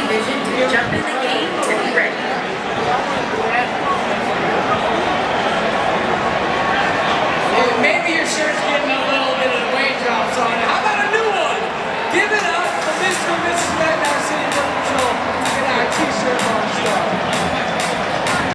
vision to jump in the game and be ready. Maybe your shirt's